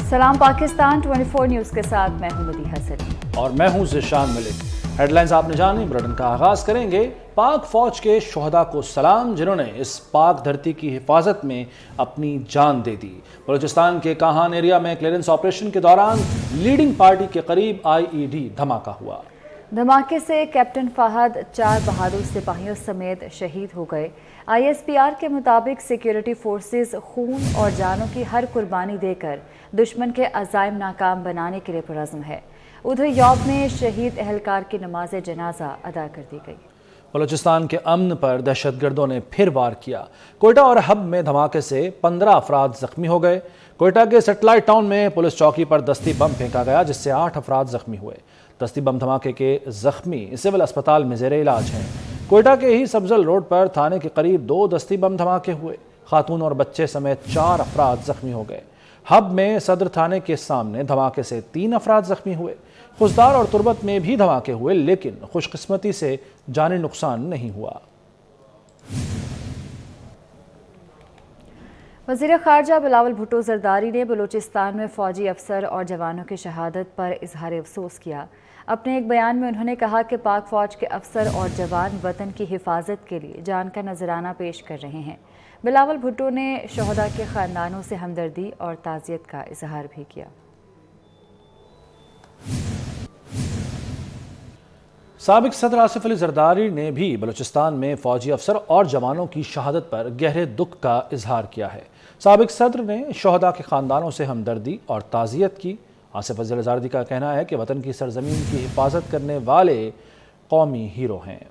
सलाम पाकिस्तान 24 न्यूज़ के साथ मैं हूं मदीहा सलीम और मैं हूं ज़िशान मलिक। हेडलाइंस आपने जानी, बुलेटिन का आगाज करेंगे। पाक फौज के शोहदा को सलाम जिन्होंने इस पाक धरती की हिफाजत में अपनी जान दे दी। बलूचिस्तान के काहान एरिया में क्लियरेंस ऑपरेशन के दौरान लीडिंग पार्टी के करीब IED धमाका हुआ। धमाके से कैप्टन फहद 4 बहादुर सिपाहियों समेत शहीद हो गए। ISPR के मुताबिक सिक्योरिटी फोर्सेस खून और जानों की हर कुर्बानी देकर दुश्मन के अज़ाइम नाकाम बनाने के लिए पुरज़्म है। उधर यौब में शहीद एहलकार की नमाज जनाजा अदा कर दी गई। बलूचिस्तान के अमन पर दहशतगर्दों ने फिर वार किया। कोयटा और हब में धमाके से 15 अफराद जख्मी हो गए। कोयटा के सेटेलाइट टाउन में पुलिस चौकी पर दस्ती बम फेंका गया जिससे 8 अफराद जख्मी हुए। दस्ती बम धमाके के जख्मी सिविल अस्पताल में ज़ेरे इलाज हैं। कोयटा के ही सब्जल रोड पर थाने के करीब 2 दस्ती बम धमाके हुए। खातून और बच्चे समेत 4 अफराद जख्मी हो गए। हब में सदर थाने के सामने धमाके से 3 अफराद जख्मी हुए। खुशदार और तुरबत में भी धमाके हुए लेकिन खुशकिस्मती से जानी नुकसान नहीं हुआ। वज़ीर ख़ारजा बिलावल भुट्टो ज़रदारी ने बलूचिस्तान में फ़ौजी अफसर और जवानों की शहादत पर इजहार अफसोस किया। अपने एक बयान में उन्होंने कहा कि पाक फ़ौज के अफसर और जवान वतन की हिफाजत के लिए जान का नजराना पेश कर रहे हैं। बिलावल भुट्टो ने शोहदा के ख़ानदानों से हमदर्दी और ताज़ियत का इजहार भी किया। साबिक सदर आसिफ अली जरदारी ने भी बलूचिस्तान में फौजी अफसर और जवानों की शहादत पर गहरे दुख का इजहार किया है। साबिक सदर ने शोहदा के ख़ानदानों से हमदर्दी और ताज़ियत की। आसिफ अली जरदारी का कहना है कि वतन की सरजमीन की हिफाजत करने वाले कौमी हीरो हैं।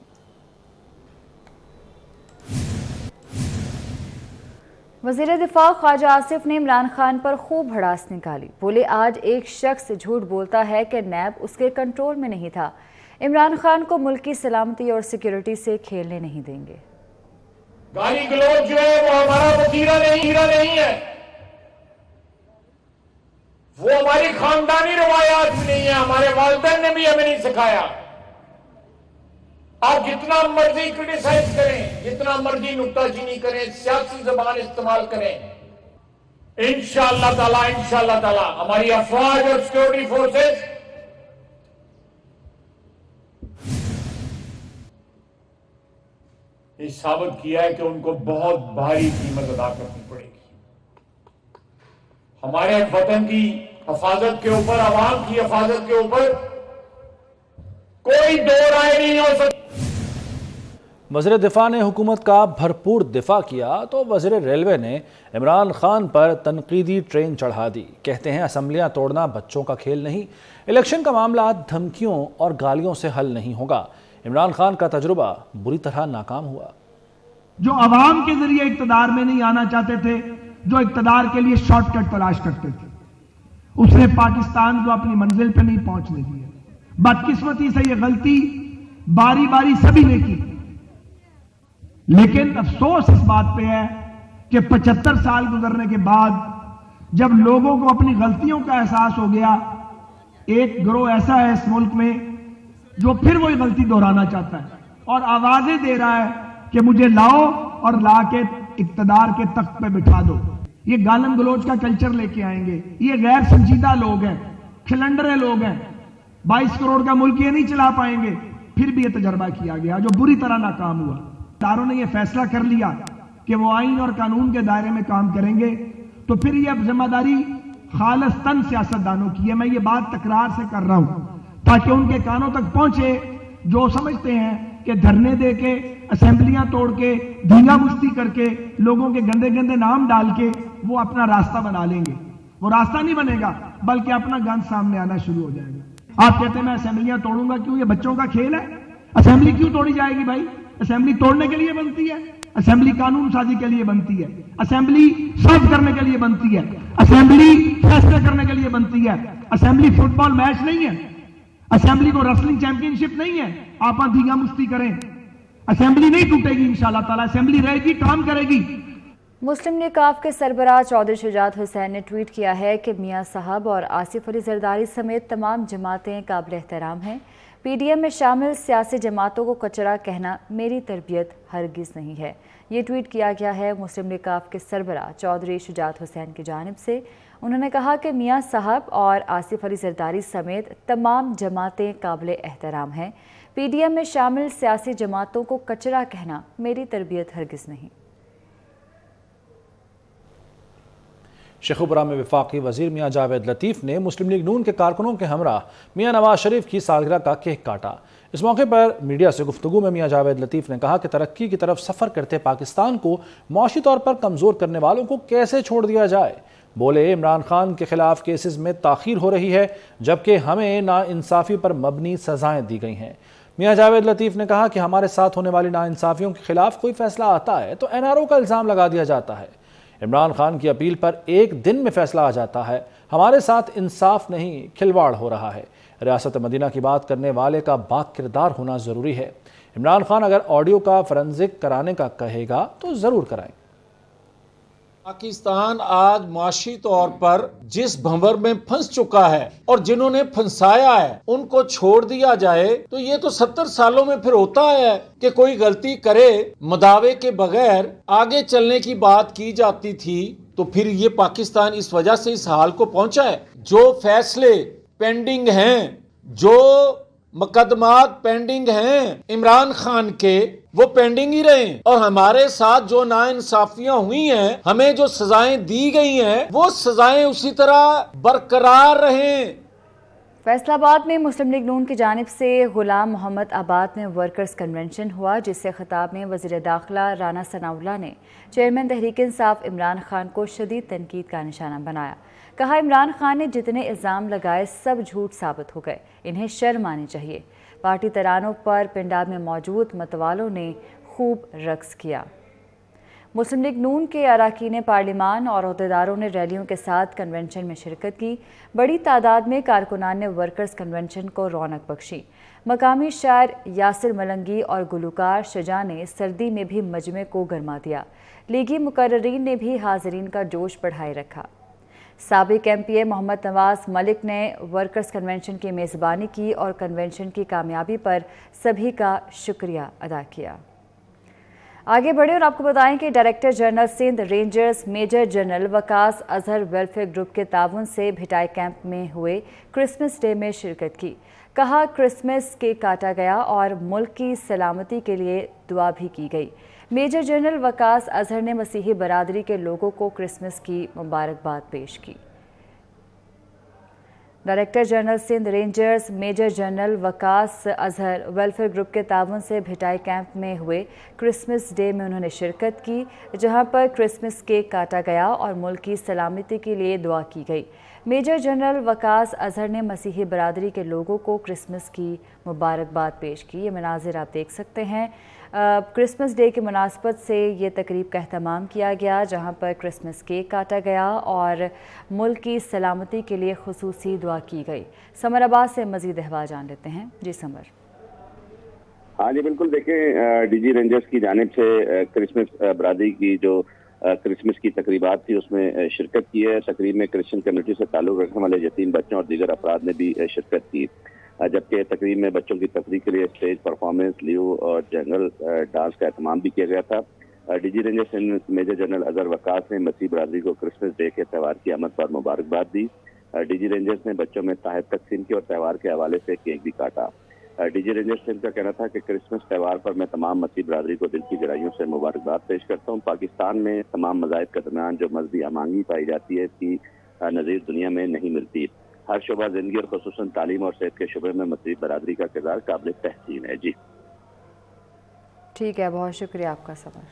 वज़ीर दिफा ख्वाजा आसिफ ने इमरान खान पर खूब भड़ास निकाली। बोले आज एक शख्स झूठ बोलता है कि नैब उसके कंट्रोल में नहीं था। इमरान खान को मुल्क की सलामती और सिक्योरिटी से खेलने नहीं देंगे। गाली गलौज जो है वो हमारा वतीरा नहीं है, वो हमारी खानदानी रवायात भी नहीं है, हमारे वालिदैन ने भी हमें नहीं सिखाया। आप जितना मर्जी क्रिटिसाइज करें, जितना मर्जी नुक्ताचीनी करें, सियासी जबान इस्तेमाल करें, इंशाअल्लाह ताला हमारी अफवाज और सिक्योरिटी फोर्सेस ये साबित किया है कि उनको बहुत भारी कीमत अदा करनी पड़ेगी। हमारे वतन की हिफाजत के ऊपर, आवाम की हिफाजत के ऊपर कोई दो राय नहीं हो सकती। वज़ीर दिफा ने हुकूमत का भरपूर दिफा किया तो वज़ीर रेलवे ने इमरान खान पर तनकीदी ट्रेन चढ़ा दी। कहते हैं असम्बलियाँ तोड़ना बच्चों का खेल नहीं, इलेक्शन का मामला धमकियों और गालियों से हल नहीं होगा। इमरान खान का तजुर्बा बुरी तरह नाकाम हुआ। जो अवाम के जरिए इक्तदार में नहीं आना चाहते थे, जो इक्तदार के लिए शॉर्टकट तलाश करते थे, उसने पाकिस्तान को अपनी मंजिल पे नहीं पहुंचने दिया। बदकिस्मती से ये गलती बारी बारी सभी ने की, लेकिन अफसोस इस बात पे है कि 75 साल गुजरने के बाद जब लोगों को अपनी गलतियों का एहसास हो गया, एक गिरोह ऐसा है इस मुल्क में जो फिर वही गलती दोहराना चाहता है और आवाजें दे रहा है कि मुझे लाओ और ला के इक्तदार के तख्त पे बिठा दो। ये गालन गलोच का कल्चर लेके आएंगे। ये गैर संजीदा लोग हैं, खिलंडरे लोग हैं। 22 करोड़ का मुल्क ये नहीं चला पाएंगे। फिर भी ये तजर्बा किया गया जो बुरी तरह नाकाम हुआ। इदारों ने यह फैसला कर लिया कि वो आइन और कानून के दायरे में काम करेंगे, तो फिर यह जिम्मेदारी खालिस्तन सियासतदानों की है। मैं ये बात तकरार से कर रहा हूं ताकि उनके कानों तक पहुंचे जो समझते हैं कि धरने दे के, असेंबलियां तोड़ के, धींगा मुश्ती करके, लोगों के गंदे गंदे नाम डाल के वो अपना रास्ता बना लेंगे। वो रास्ता नहीं बनेगा बल्कि अपना गंद सामने आना शुरू हो जाएगा। आप कहते हैं मैं असेंबलियां तोड़ूंगा, क्यों? ये बच्चों का खेल है। असेंबली क्यों तोड़ी जाएगी भाई? असेंबली तोड़ने के लिए बनती है, असेंबली कानून साजी के लिए बनती है, असेंबली सर्व करने के लिए बनती है, असेंबली फैसले करने के लिए बनती है। असेंबली फुटबॉल मैच नहीं है, असेंबली को रेसलिंग चैंपियनशिप नहीं है। आप धींगा मुश्ती करें, असेंबली नहीं टूटेगी इंशाल्लाह ताला। असेंबली रहेगी, काम करेगी। मुस्लिम लीग काफ के सरबराह चौधरी शुजात हुसैन ने ट्वीट किया है कि मियां साहब और आसिफ अली जरदारी समेत तमाम जमातें काबिल एहतराम हैं। PDM में शामिल सियासी जमातों को कचरा कहना मेरी तरबियत हरगिज़ नहीं है। ये ट्वीट किया गया है मुस्लिम लीग काफ के सरबराह चौधरी शुजात हुसैन की जानिब से। उन्होंने कहा कि मियां साहब और आसिफ अली जरदारी समेत तमाम जमातें काबिल एहतराम हैं। PDM में शामिल सियासी जमातों को कचरा कहना मेरी तरबियत हरगिज़ नहीं। शेखुपुरा में वफाकी वजीर मियां जावेद लतीफ़ ने मुस्लिम लीग नून के कारकुनों के हमरा मियां नवाज शरीफ की सालगिरह का केक काटा। इस मौके पर मीडिया से गुफ्तगू में मियां जावेद लतीफ़ ने कहा कि तरक्की की तरफ सफ़र करते पाकिस्तान को मौशी तौर पर कमज़ोर करने वालों को कैसे छोड़ दिया जाए। बोले, इमरान खान के खिलाफ केसेस में ताख़ीर हो रही है, जबकि हमें नाइंसाफ़ी पर मबनी सज़ाएँ दी गई हैं। मियां जावेद लतीफ़ ने कहा कि हमारे साथ होने वाली नाइंसाफ़ियों के खिलाफ कोई फैसला आता है तो NRO का इल्ज़ाम लगा दिया जाता है। इमरान खान की अपील पर एक दिन में फैसला आ जाता है। हमारे साथ इंसाफ नहीं, खिलवाड़ हो रहा है। रियासत मदीना की बात करने वाले का बाक किरदार होना ज़रूरी है। इमरान खान अगर ऑडियो का फोरेंसिक कराने का कहेगा तो ज़रूर कराएं। पाकिस्तान आज माशी तौर पर जिस भंवर में फंस चुका है और जिन्होंने फंसाया है उनको छोड़ दिया जाए तो ये तो 70 सालों में फिर होता है कि कोई गलती करे मदावे के बगैर आगे चलने की बात की जाती थी। तो फिर ये पाकिस्तान इस वजह से इस हाल को पहुंचा है। जो फैसले पेंडिंग हैं, जो मुकदमात पेंडिंग हैं इमरान खान के, वो पेंडिंग ही रहे। और हमारे साथ जो नाइंसाफियां हुई हैं, हमें जो सजाएं दी गई हैं, वो सजाएं उसी तरह बरकरार रहें। फैसलाबाद में मुस्लिम लीग नून की जानिब से गुलाम मोहम्मद आबाद में वर्कर्स कन्वेंशन हुआ, जिससे खिताब में वज़ीर दाखिला राना सनाउल्लाह ने चेयरमैन तहरीक इंसाफ इमरान खान को शदीद तनकीद का निशाना बनाया। कहा, इमरान खान ने जितने इल्ज़ाम लगाए सब झूठ साबित हो गए, इन्हें शर्म आनी चाहिए। पार्टी तरानों पर पिंडाब में मौजूद मतवालों ने खूब रक्स किया। मुस्लिम लीग नून के अरकान पार्लिमान और अहदेदारों ने रैलियों के साथ कन्वेंशन में शिरकत की। बड़ी तादाद में कारकुनान ने वर्कर्स कन्वेंशन को रौनक बख्शी। मकामी शायर यासिर मलंगी और गुलकार शजा ने सर्दी में भी मजमे को गरमा दिया। लीगी मुकर्ररीन ने भी हाज़रीन का जोश बढ़ाए रखा। साबिक MPA मोहम्मद नवाज मलिक ने वर्कर्स कन्वेंशन की मेज़बानी की और कन्वेंशन की कामयाबी पर सभी का शुक्रिया अदा किया। आगे बढ़े और आपको बताएं कि director general Sindh rangers major general Waqas Azhar welfare group के ताउन से भिटाई कैंप में हुए क्रिसमस डे में शिरकत की। कहा, क्रिसमस केक काटा गया और मुल्क की सलामती के लिए दुआ भी की गई। मेजर जनरल वकास अजहर ने मसीही बरादरी के लोगों को क्रिसमस की मुबारकबाद पेश की। Director general Sindh rangers major general Waqas Azhar welfare group के ताउन से भिटाई कैंप में हुए क्रिसमस डे में उन्होंने शिरकत की, जहां पर क्रिसमस केक काटा गया और मुल्क की सलामती के लिए दुआ की गई। मेजर जनरल वकास अजहर ने मसीही बरादरी के लोगों को क्रिसमस की मुबारकबाद पेश की। ये मनाजिर आप देख सकते हैं। क्रिसमस डे की मुनासबत से ये तकरीब का एहतमाम किया गया, जहां पर क्रिसमस केक काटा गया और मुल्क की सलामती के लिए खुसूसी दुआ की गई। समर अब्बास से मज़ीद अहवाल जान लेते हैं। जी समर। हाँ जी बिल्कुल, देखें DG रेंजर्स की जानिब से क्रिसमस बरादरी की जो क्रिसमस की तकरीबात थी उसमें शिरकत की है। तकरीब में क्रिश्चियन कम्युनिटी से ताल्लुक़ रखने वाले यतीम बच्चों और दीगर अफराद ने भी शिरकत की, जबकि तकरीब में बच्चों की तफरीह के लिए स्टेज परफॉर्मेंस, लियो और जंगल डांस का एहतमाम भी किया गया था। DG rangers major general Azhar Waqas ने मसीह बरादरी को क्रिसमस डे के त्यौहार की आमद पर मुबारकबाद दी। DG रेंजर्स ने बच्चों में ताहफ़ तकसीम की और त्यौहार के हवाले से केक भी काटा। DG रेंजर्स का कहना था कि क्रिसमस त्यौहार पर मैं तमाम मसीह बरादरी को दिल की गहराइयों से मुबारकबाद पेश करता हूँ। पाकिस्तान में तमाम मज़ाहिब के दरमियान जो मज़हबी हमांगी पाई जाती है, इसकी नज़ीर दुनिया में नहीं मिलती। हर शोबा ज़िंदगी और ख़ुसूसन तालीम और सेहत के शोबे में मसीह बरादरी का किरदार काबिल तहसीन है। जी ठीक है, बहुत शुक्रिया आपका सवाल।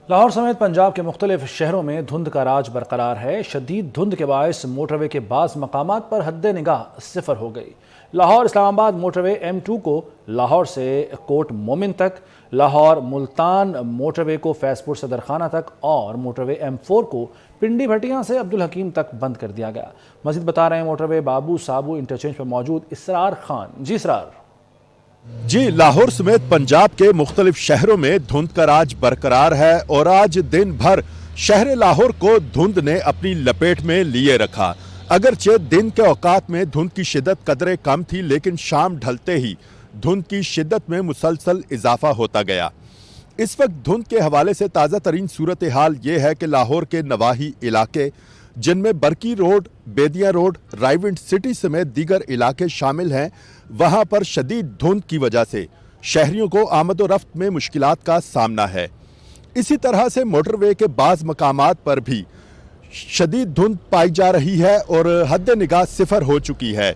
लाहौर समेत पंजाब के मुख्तलिफ शहरों में धुंध का राज बरकरार है। शदीद धुंध के बायस मोटरवे के बाज़ मकामात पर हद निगाह सिफर हो गई। लाहौर इस्लामाबाद मोटरवे M2 को लाहौर से कोट मोमिन तक, लाहौर मुल्तान मोटरवे को फैजपुर से दरखाना तक और मोटरवे M4 को पिंडी भटियां से अब्दुल हकीम तक बंद कर दिया गया। मजीद बता रहे हैं मोटरवे बाबू साबू इंटरचेंज पर मौजूद इसरार खान। जी इसरार। जी, लाहौर समेत पंजाब के मुख्तलिफ शहरों में धुंध का राज बरकरार है और आज दिन भर शहर लाहौर को धुंध ने अपनी लपेट में लिए रखा। अगरचे दिन के औकात में धुंध की शिद्दत कदरे कम थी, लेकिन शाम ढलते ही धुंध की शिद्दत में मुसलसल इजाफा होता गया। इस वक्त धुंध के हवाले से ताज़ा तरीन सूरत हाल ये है कि लाहौर के नवाही इलाके, जिनमें बरकी रोड, बेदिया रोड, रायविंड सिटी समेत दीगर इलाके शामिल हैं, वहां पर शदीद धुंध की वजह से शहरियों को आमद व रफ्त में मुश्किलात का सामना है। इसी तरह से मोटरवे के बाज़ मकामात पर भी शदीद धुंध पाई जा रही है और हद निगाह सिफर हो चुकी है।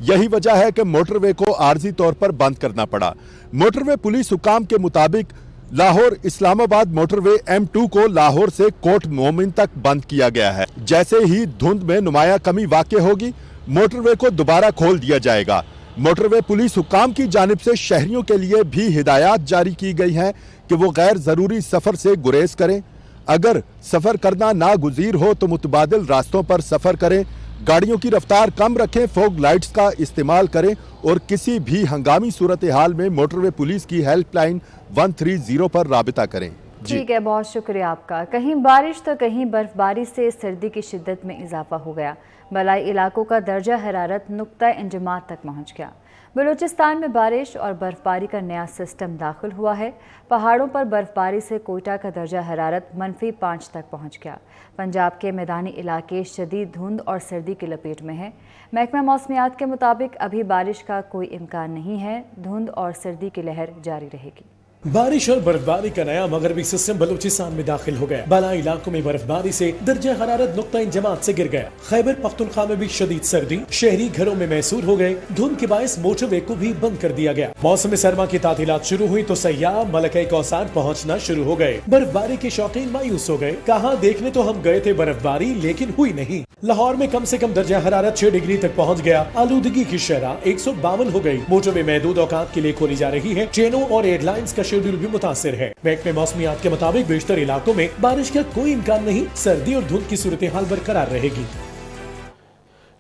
यही वजह है कि मोटरवे को आर्जी तौर पर बंद करना पड़ा। मोटरवे पुलिस हुकाम के मुताबिक लाहौर इस्लामाबाद मोटरवे M2 को लाहौर से कोट मोमिन तक बंद किया गया है। जैसे ही धुंध में नुमाया कमी वाक़ई होगी, मोटरवे को दोबारा खोल दिया जाएगा। मोटरवे पुलिस हुकाम की जानिब से शहरियों के लिए भी हिदायत जारी की गई हैं कि वो गैर ज़रूरी सफ़र से गुरेज करें। अगर सफ़र करना नागुज़ीर हो तो मुतबादिल रास्तों पर सफ़र करें, गाड़ियों की रफ्तार कम रखें, फॉग लाइट्स का इस्तेमाल करें और किसी भी हंगामी सूरत हाल में मोटरवे पुलिस की हेल्पलाइन 130 पर राबिता करें। ठीक है, बहुत शुक्रिया आपका। कहीं बारिश तो कहीं बर्फबारी से सर्दी की शिद्दत में इजाफा हो गया। बलाई इलाकों का दर्जा हरारत नुक्ता इंजमात तक पहुंच गया। बलूचिस्तान में बारिश और बर्फबारी का नया सिस्टम दाखिल हुआ है। पहाड़ों पर बर्फबारी से कोयटा का दर्जा हरारत -5 तक पहुंच गया। पंजाब के मैदानी इलाके शदीद धुंध और सर्दी की लपेट में हैं। महकमा मौसमियात के मुताबिक अभी बारिश का कोई इम्कान नहीं है। धुंध और सर्दी की लहर जारी रहेगी। बारिश और बर्फबारी का नया मगरबी सिस्टम बलूचिस्तान में दाखिल हो गया। बालाई इलाकों में बर्फबारी से दर्जा हरारत नुक्ता इंजमात से गिर गया। खैबर पख्तूनख्वा में भी शदीद सर्दी, शहरी घरों में महसूस हो गए। धुंध के बायस मोटरवे को भी बंद कर दिया गया। मौसम सरमा की तातीलात शुरू हुई तो सयाह मलका कौसार पहुँचना शुरू हो गए। बर्फबारी के शौकीन मायूस हो गए। कहा देखने तो हम गए थे बर्फबारी, लेकिन हुई नहीं। लाहौर में कम से कम दर्जा हरारत 6 डिग्री तक पहुँच गया। आलूदगी की शरह 152 हो गई। मोटरवे महदूद औकात के लिए खोली जा रही है। ट्रेनों और एयरलाइंस का शेड्यूल भी मुतासिर है। महकमे मौसमियात के मुताबिक बेशतर इलाकों में बारिश का कोई इम्कान नहीं। सर्दी और धुंध की सूरत हाल बरकरार रहेगी।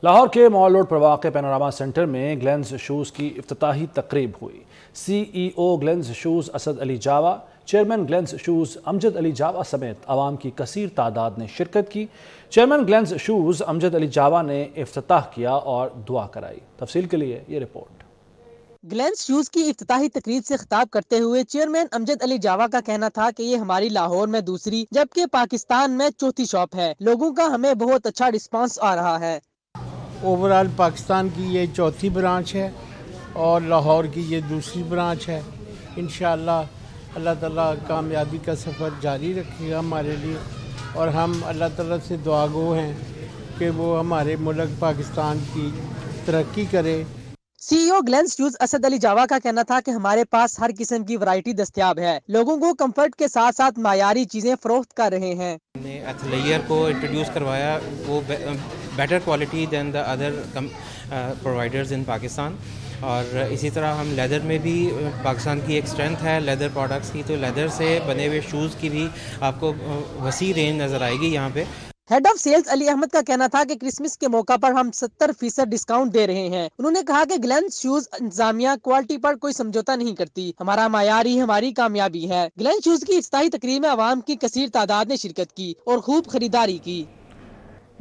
लाहौर के मॉल रोड पर वाक़े पैनोरामा सेंटर में ग्लेंस शूज़ की इफ्तिताही तकरीब हुई। CEO Glens shoes Asad Ali Jawa, chairman Glens shoes Amjad Ali Jawa समेत आवाम की कसीर तादाद ने शिरकत की। Chairman Glens shoes Amjad Ali Jawa ने इफ्तिताह किया और दुआ कराई। तफसील के लिए ये रिपोर्ट। ग्लेंस शूज की इफ्तिताही तकरीब से खिताब करते हुए चेयरमैन अमजद अली जावा का कहना था कि ये हमारी लाहौर में दूसरी जबकि पाकिस्तान में चौथी शॉप है। लोगों का हमें बहुत अच्छा रिस्पांस आ रहा है। ओवरऑल पाकिस्तान की ये चौथी ब्रांच है और लाहौर की ये दूसरी ब्रांच है। इंशाअल्लाह अल्लाह ताला कामयाबी का सफ़र जारी रखेगा हमारे लिए और हम अल्लाह ताला से दुआगो हैं कि वो हमारे मुल्क पाकिस्तान की तरक्की करे। CEO Glens shoes Asad Ali Jawa का कहना था कि हमारे पास हर किस्म की वैरायटी दस्तयाब है। लोगों को कंफर्ट के साथ साथ मायारी चीजें फरोख्त कर रहे हैं। हमने एथलेयर को इंट्रोड्यूस करवाया, वो better quality than the other providers in Pakistan. और इसी तरह हम लेदर में भी, पाकिस्तान की एक स्ट्रेंथ है लेदर प्रोडक्ट्स की, तो लेदर से बने हुए शूज़ की भी आपको वसी रेंज नज़र आएगी यहाँ पे। Head of sales Ali Ahmed का कहना था कि क्रिसमस के मौका पर हम 70% डिस्काउंट दे रहे हैं। उन्होंने कहा कि ग्लेंस शूज इंतजामिया क्वालिटी पर कोई समझौता नहीं करती। हमारा मायारी हमारी कामयाबी है। ग्लेंस शूज की इफ्तिताही तकरीब में आवाम की कसीर तादाद ने शिरकत की और खूब खरीदारी की।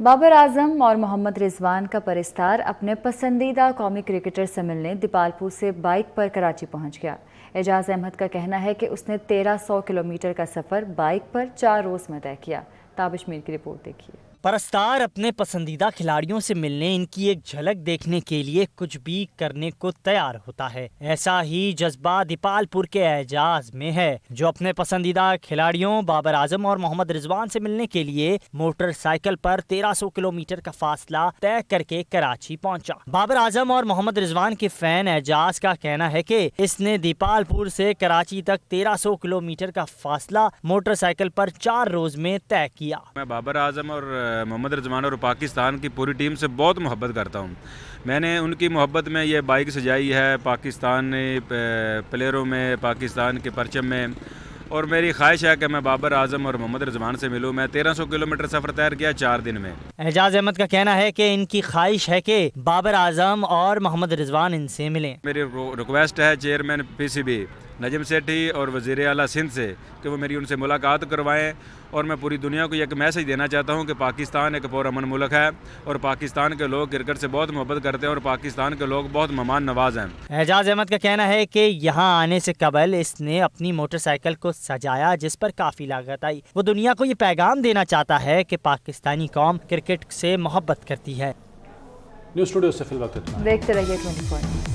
बाबर आजम और मोहम्मद रिजवान का परिस्तार अपने पसंदीदा कौमी क्रिकेटर से मिलने दीपालपुर से बाइक पर कराची पहुंच गया। एजाज अहमद का कहना है कि उसने 1300 किलोमीटर का सफ़र बाइक पर 4 रोज़ में तय किया। ताबिश मीर की रिपोर्ट देखिए। परस्तार अपने पसंदीदा खिलाड़ियों से मिलने, इनकी एक झलक देखने के लिए कुछ भी करने को तैयार होता है। ऐसा ही जज्बा दीपालपुर के एजाज में है, जो अपने पसंदीदा खिलाड़ियों बाबर आजम और मोहम्मद रिजवान से मिलने के लिए मोटरसाइकिल पर 1300 किलोमीटर का फासला तय करके कराची पहुंचा। बाबर आजम और मोहम्मद रिजवान के फैन एजाज का कहना है कि इसने दीपालपुर से कराची तक 1300 किलोमीटर का फासला मोटरसाइकिल पर 4 रोज में तय किया। मैं बाबर आजम और मोहम्मद रिजवान और पाकिस्तान की पूरी टीम से बहुत मोहब्बत करता हूँ। मैंने उनकी मोहब्बत में ये बाइक सजाई है, पाकिस्तान प्लेयरों में, पाकिस्तान के परचम में, और मेरी ख्वाहिश है कि मैं बाबर आजम और मोहम्मद रिजवान से मिलूँ। मैं 1300 किलोमीटर सफ़र तैयार किया 4 दिन में। एजाज अहमद का कहना है कि इनकी ख्वाहिश है कि बाबर आजम और मोहम्मद रिजवान इनसे मिलें। मेरी रिक्वेस्ट है चेयरमैन PCB نجم سیٹھی اور وزیر اعلیٰ سندھ سے کہ وہ میری ان سے ملاقات کروائیں، اور میں پوری دنیا کو ایک میسیج دینا چاہتا ہوں کہ پاکستان ایک پرامن ملک ہے اور پاکستان کے لوگ کرکٹ سے بہت محبت کرتے ہیں اور پاکستان کے لوگ بہت مہمان نواز ہیں۔ اعجاز احمد کا کہنا ہے کہ یہاں آنے سے قبل اس نے اپنی موٹر سائیکل کو سجایا جس پر کافی لاگت آئی۔ وہ دنیا کو یہ پیغام دینا چاہتا ہے کہ پاکستانی قوم کرکٹ سے محبت کرتی ہے۔ نیوز اسٹوڈیو سے فی الوقت اتنا۔ دیکھتے رہیے 24